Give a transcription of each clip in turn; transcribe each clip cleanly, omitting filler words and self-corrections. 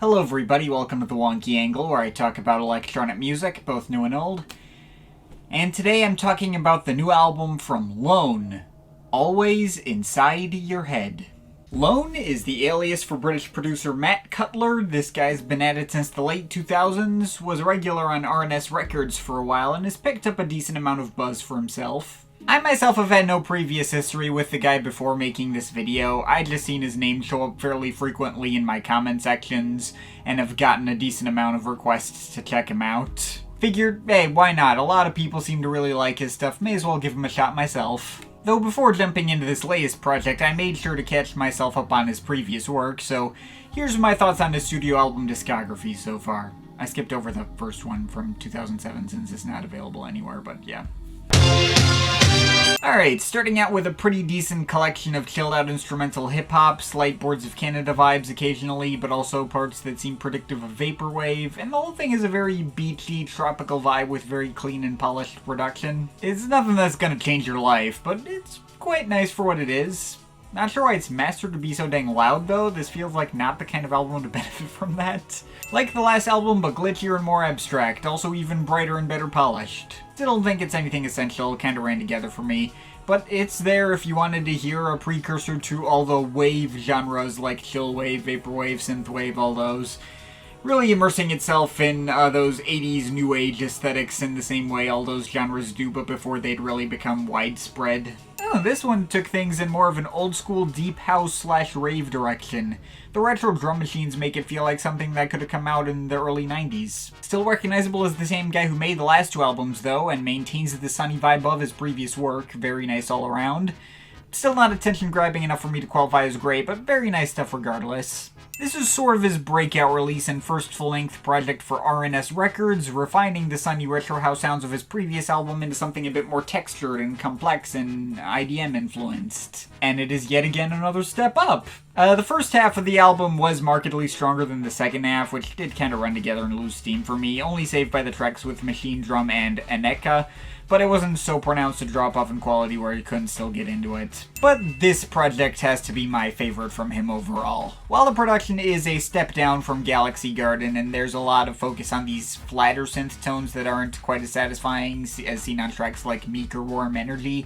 Hello everybody, welcome to the Wonky Angle, where I talk about electronic music, both new and old. And today I'm talking about the new album from Lone, Always Inside Your Head. Lone is the alias for British producer Matt Cutler. This guy's been at it since the late 2000s, was a regular on R&S Records for a while, and has picked up a decent amount of buzz for himself. I myself have had no previous history with the guy before making this video. I'd just seen his name show up fairly frequently in my comment sections, and have gotten a decent amount of requests to check him out. Figured, hey, why not? A lot of people seem to really like his stuff, may as well give him a shot myself. Though before jumping into this latest project, I made sure to catch myself up on his previous work, so here's my thoughts on his studio album discography so far. I skipped over the first one from 2007 since it's not available anywhere, but yeah. Alright, starting out with a pretty decent collection of chilled out instrumental hip-hop, slight Boards of Canada vibes occasionally, but also parts that seem predictive of vaporwave, and the whole thing is a very beachy, tropical vibe with very clean and polished production. It's nothing that's gonna change your life, but it's quite nice for what it is. Not sure why it's mastered to be so dang loud though, this feels like not the kind of album to benefit from that. Like the last album, but glitchier and more abstract, also even brighter and better polished. Still don't think it's anything essential, kinda ran together for me, but it's there if you wanted to hear a precursor to all the wave genres like chill wave, vaporwave, synthwave, all those. Really immersing itself in those 80s new age aesthetics in the same way all those genres do, but before they'd really become widespread. Oh, this one took things in more of an old school deep house slash rave direction. The retro drum machines make it feel like something that could have come out in the early 90s. Still recognizable as the same guy who made the last two albums though, and maintains the sunny vibe of his previous work, very nice all around. Still not attention grabbing enough for me to qualify as great, but very nice stuff regardless. This is sort of his breakout release and first full-length project for R&S Records, refining the sunny retro house sounds of his previous album into something a bit more textured and complex and IDM influenced. And it is yet again another step up. The first half of the album was markedly stronger than the second half, which did kind of run together and lose steam for me, only saved by the tracks with Machine Drum and Aneka, but it wasn't so pronounced a drop off in quality where you couldn't still get into it. But this project has to be my favorite from him overall. While the production is a step down from Galaxy Garden, and there's a lot of focus on these flatter synth tones that aren't quite as satisfying as seen on tracks like Meek or Warm Energy,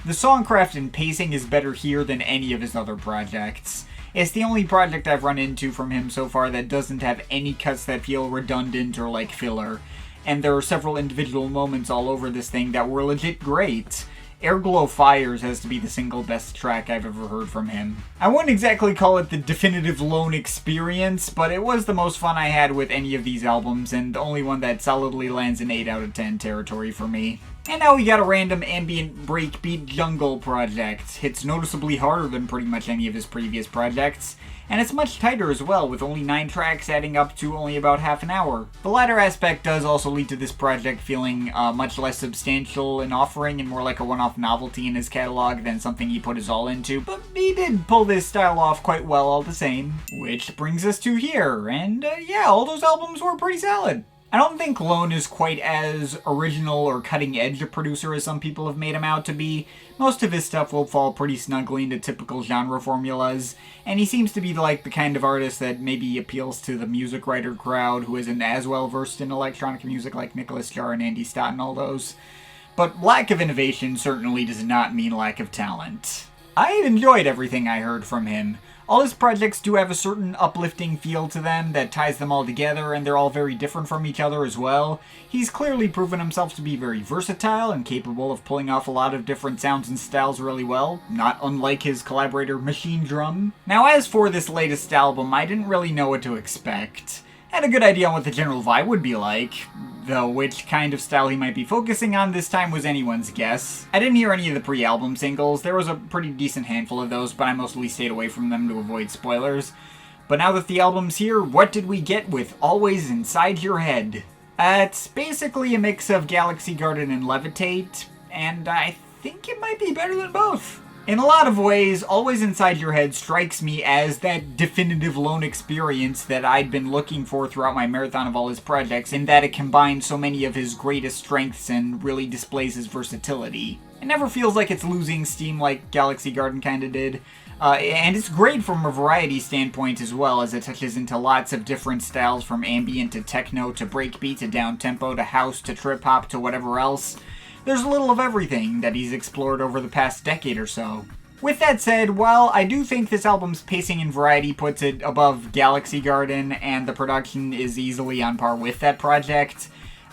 the songcraft and pacing is better here than any of his other projects. It's the only project I've run into from him so far that doesn't have any cuts that feel redundant or like filler. And there are several individual moments all over this thing that were legit great. Airglow Fires has to be the single best track I've ever heard from him. I wouldn't exactly call it the definitive Lone experience, but it was the most fun I had with any of these albums, and the only one that solidly lands in 8 out of 10 territory for me. And now we got a random ambient breakbeat jungle project. Hits noticeably harder than pretty much any of his previous projects, and it's much tighter as well, with only 9 tracks adding up to only about half an hour. The latter aspect does also lead to this project feeling much less substantial in offering and more like a one-off novelty in his catalog than something he put his all into, but he did pull this style off quite well all the same. Which brings us to here, and yeah, all those albums were pretty solid. I don't think Lone is quite as original or cutting-edge a producer as some people have made him out to be. Most of his stuff will fall pretty snugly into typical genre formulas, and he seems to be like the kind of artist that maybe appeals to the music writer crowd who isn't as well versed in electronic music like Nicholas Jarre and Andy Stott and all those. But lack of innovation certainly does not mean lack of talent. I enjoyed everything I heard from him. All his projects do have a certain uplifting feel to them that ties them all together, and they're all very different from each other as well. He's clearly proven himself to be very versatile and capable of pulling off a lot of different sounds and styles really well, not unlike his collaborator Machine Drum. Now as for this latest album, I didn't really know what to expect. Had a good idea on what the general vibe would be like, though which kind of style he might be focusing on this time was anyone's guess. I didn't hear any of the pre-album singles. There was a pretty decent handful of those, but I mostly stayed away from them to avoid spoilers. But now that the album's here, what did we get with Always Inside Your Head? It's basically a mix of Galaxy Garden and Levitate, and I think it might be better than both. In a lot of ways, Always Inside Your Head strikes me as that definitive Lone experience that I'd been looking for throughout my marathon of all his projects, in that it combines so many of his greatest strengths and really displays his versatility. It never feels like it's losing steam like Galaxy Garden kinda did. And it's great from a variety standpoint as well, as it touches into lots of different styles, from ambient to techno to breakbeat to downtempo to house to trip hop to whatever else. There's a little of everything that he's explored over the past decade or so. With that said, while I do think this album's pacing and variety puts it above Galaxy Garden, and the production is easily on par with that project,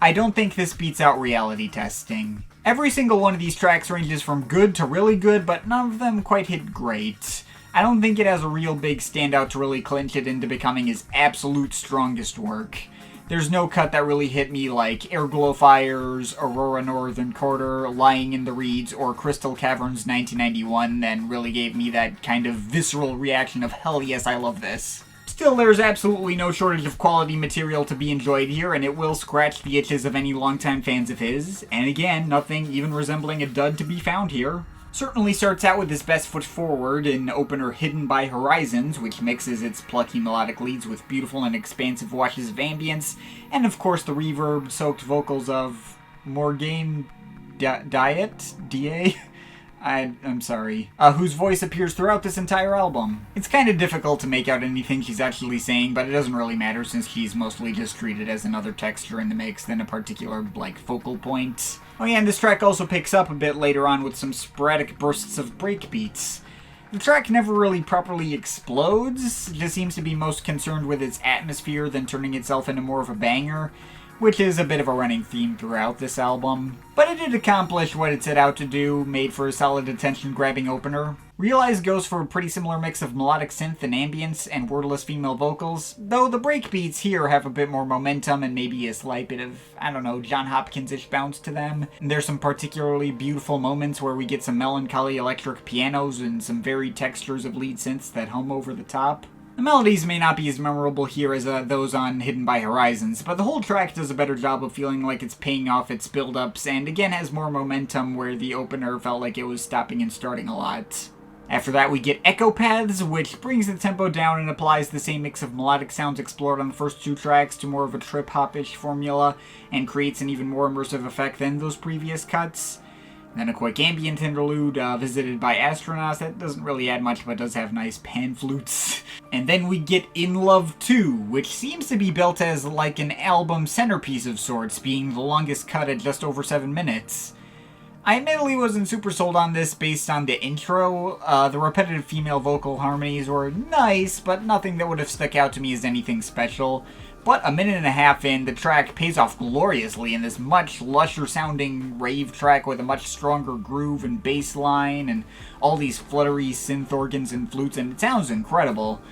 I don't think this beats out reality testing. Every single one of these tracks ranges from good to really good, but none of them quite hit great. I don't think it has a real big standout to really clinch it into becoming his absolute strongest work. There's no cut that really hit me like Airglow Fires, Aurora Northern Quarter, Lying in the Reeds, or Crystal Caverns 1991 that really gave me that kind of visceral reaction of hell yes, I love this. Still, there's absolutely no shortage of quality material to be enjoyed here, and it will scratch the itches of any longtime fans of his. And again, nothing even resembling a dud to be found here. Certainly starts out with his best foot forward in opener Hidden by Horizons, which mixes its plucky melodic leads with beautiful and expansive washes of ambience, and of course the reverb-soaked vocals of Morgane Diet? D.A.? I'm sorry. Whose voice appears throughout this entire album. It's kind of difficult to make out anything she's actually saying, but it doesn't really matter since she's mostly just treated as another texture in the mix than a particular, focal point. Oh yeah, and this track also picks up a bit later on with some sporadic bursts of breakbeats. The track never really properly explodes, it just seems to be most concerned with its atmosphere than turning itself into more of a banger, which is a bit of a running theme throughout this album. But it did accomplish what it set out to do, made for a solid attention-grabbing opener. Realize goes for a pretty similar mix of melodic synth and ambience and wordless female vocals, though the breakbeats here have a bit more momentum and maybe a slight bit of, John Hopkins-ish bounce to them. And there's some particularly beautiful moments where we get some melancholy electric pianos and some varied textures of lead synths that hum over the top. The melodies may not be as memorable here as those on Hidden by Horizons, but the whole track does a better job of feeling like it's paying off its build-ups, and again has more momentum where the opener felt like it was stopping and starting a lot. After that we get Echo Paths, which brings the tempo down and applies the same mix of melodic sounds explored on the first two tracks to more of a trip-hop-ish formula, and creates an even more immersive effect than those previous cuts. Then a quick ambient interlude, Visited by Astronauts, that doesn't really add much but does have nice pan flutes. And then we get In Love 2, which seems to be built as like an album centerpiece of sorts, being the longest cut at just over 7 minutes. I admittedly wasn't super sold on this based on the intro. The repetitive female vocal harmonies were nice, but nothing that would have stuck out to me as anything special. But a minute and a half in, the track pays off gloriously in this much lusher sounding rave track with a much stronger groove and bass line and all these fluttery synth organs and flutes, and it sounds incredible.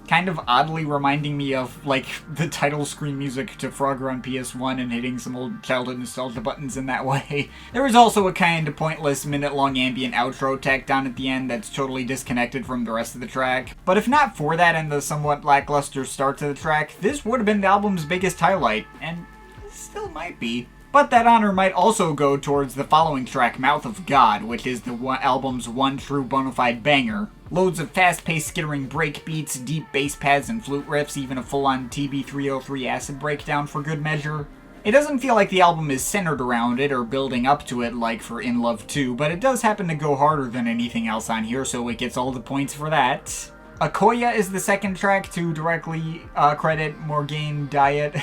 Kind of oddly reminding me of, the title screen music to Frogger on PS1 and hitting some old childhood nostalgia buttons in that way. There is also a kind of pointless minute-long ambient outro tacked on at the end that's totally disconnected from the rest of the track. But if not for that and the somewhat lackluster start to the track, this would have been the album's biggest highlight, and it still might be. But that honor might also go towards the following track, Mouth of God, which is the album's one true bona fide banger. Loads of fast-paced skittering breakbeats, deep bass pads and flute riffs, even a full-on TB303 acid breakdown for good measure. It doesn't feel like the album is centered around it or building up to it like for In Love 2, but it does happen to go harder than anything else on here, so it gets all the points for that. Akoya is the second track to directly credit Morgane Diet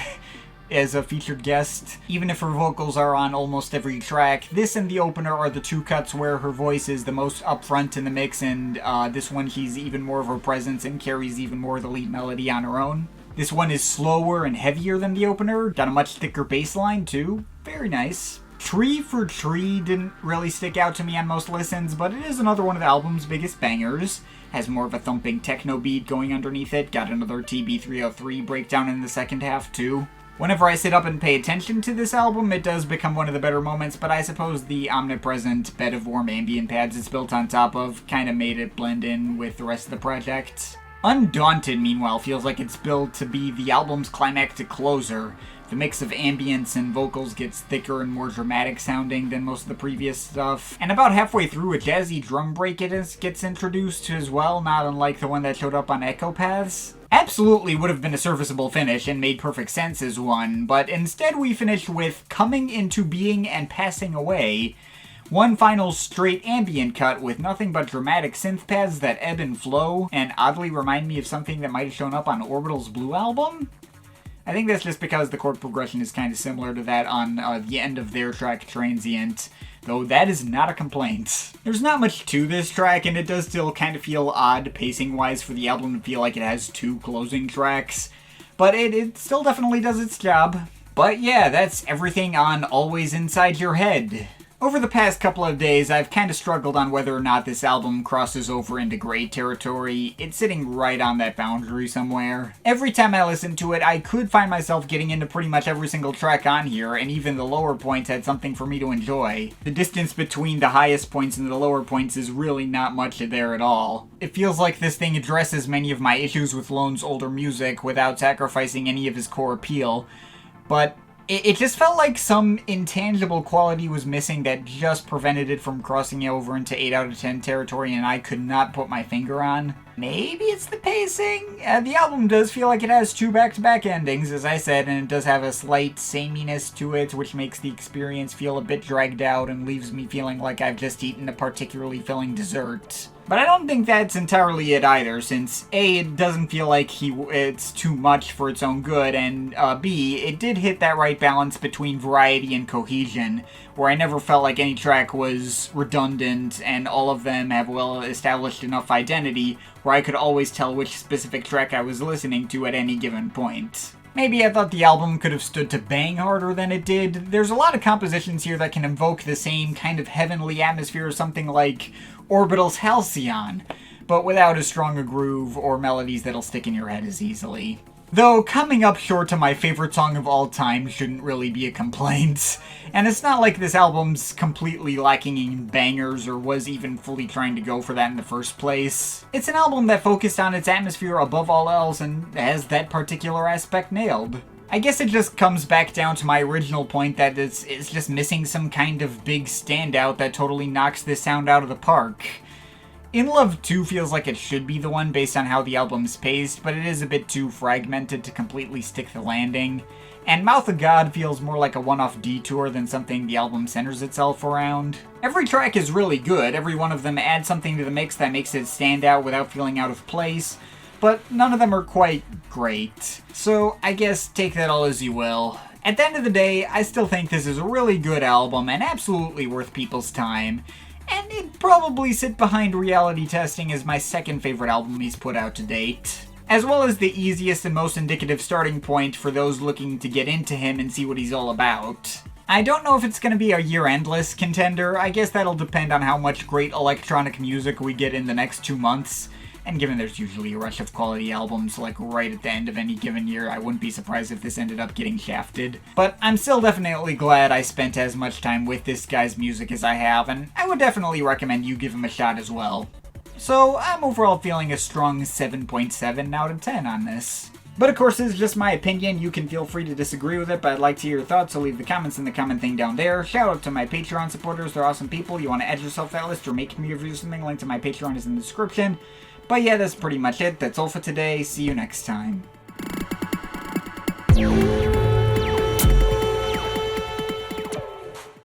as a featured guest. Even if her vocals are on almost every track, this and the opener are the two cuts where her voice is the most upfront in the mix, and this one she's even more of her presence and carries even more of the lead melody on her own. This one is slower and heavier than the opener, got a much thicker bass line too. Very nice. Tree for Tree didn't really stick out to me on most listens, but it is another one of the album's biggest bangers. Has more of a thumping techno beat going underneath it, got another TB303 breakdown in the second half too. Whenever I sit up and pay attention to this album, it does become one of the better moments, but I suppose the omnipresent bed of warm ambient pads it's built on top of kind of made it blend in with the rest of the project. Undaunted, meanwhile, feels like it's built to be the album's climactic closer. The mix of ambience and vocals gets thicker and more dramatic sounding than most of the previous stuff. And about halfway through, a jazzy drum break gets introduced as well, not unlike the one that showed up on Echo Paths. Absolutely would have been a serviceable finish and made perfect sense as one, but instead we finish with Coming Into Being and Passing Away, One final straight ambient cut with nothing but dramatic synth pads that ebb and flow, and oddly remind me of something that might have shown up on Orbital's Blue album? I think that's just because the chord progression is kind of similar to that on the end of their track Transient, though that is not a complaint. There's not much to this track, and it does still kind of feel odd pacing-wise for the album to feel like it has two closing tracks, but it still definitely does its job. But yeah, that's everything on Always Inside Your Head. Over the past couple of days, I've kind of struggled on whether or not this album crosses over into gray territory. It's sitting right on that boundary somewhere. Every time I listen to it, I could find myself getting into pretty much every single track on here, and even the lower points had something for me to enjoy. The distance between the highest points and the lower points is really not much there at all. It feels like this thing addresses many of my issues with Lone's older music without sacrificing any of his core appeal, but it just felt like some intangible quality was missing that just prevented it from crossing over into 8 out of 10 territory, and I could not put my finger on. Maybe it's the pacing? The album does feel like it has 2 back-to-back endings, as I said, and it does have a slight sameness to it, which makes the experience feel a bit dragged out and leaves me feeling like I've just eaten a particularly filling dessert. But I don't think that's entirely it either, since A, it doesn't feel like it's too much for its own good, and B, it did hit that right balance between variety and cohesion, where I never felt like any track was redundant, and all of them have well-established enough identity where I could always tell which specific track I was listening to at any given point. Maybe I thought the album could have stood to bang harder than it did. There's a lot of compositions here that can invoke the same kind of heavenly atmosphere as something like Orbital's Halcyon, but without as strong a groove or melodies that'll stick in your head as easily. Though coming up short to my favorite song of all time shouldn't really be a complaint. And it's not like this album's completely lacking in bangers or was even fully trying to go for that in the first place. It's an album that focused on its atmosphere above all else and has that particular aspect nailed. I guess it just comes back down to my original point that it's just missing some kind of big standout that totally knocks this sound out of the park. In Love 2 feels like it should be the one based on how the album's paced, but it is a bit too fragmented to completely stick the landing. And Mouth of God feels more like a one-off detour than something the album centers itself around. Every track is really good, every one of them adds something to the mix that makes it stand out without feeling out of place, but none of them are quite great. So I guess take that all as you will. At the end of the day, I still think this is a really good album and absolutely worth people's time. And it'd probably sit behind Reality Testing as my second favorite album he's put out to date. As well as the easiest and most indicative starting point for those looking to get into him and see what he's all about. I don't know if it's going to be a year-end list contender. I guess that'll depend on how much great electronic music we get in the next 2 months. And given there's usually a rush of quality albums like right at the end of any given year, I wouldn't be surprised if this ended up getting shafted. But I'm still definitely glad I spent as much time with this guy's music as I have, and I would definitely recommend you give him a shot as well. So I'm overall feeling a strong 7.7 out of 10 on this. But of course, this is just my opinion. You can feel free to disagree with it, but I'd like to hear your thoughts, so leave the comments in the comment thing down there. Shout out to my Patreon supporters, they're awesome people. You want to add yourself to that list or make me review something, link to my Patreon is in the description. But yeah, that's pretty much it. That's all for today. See you next time.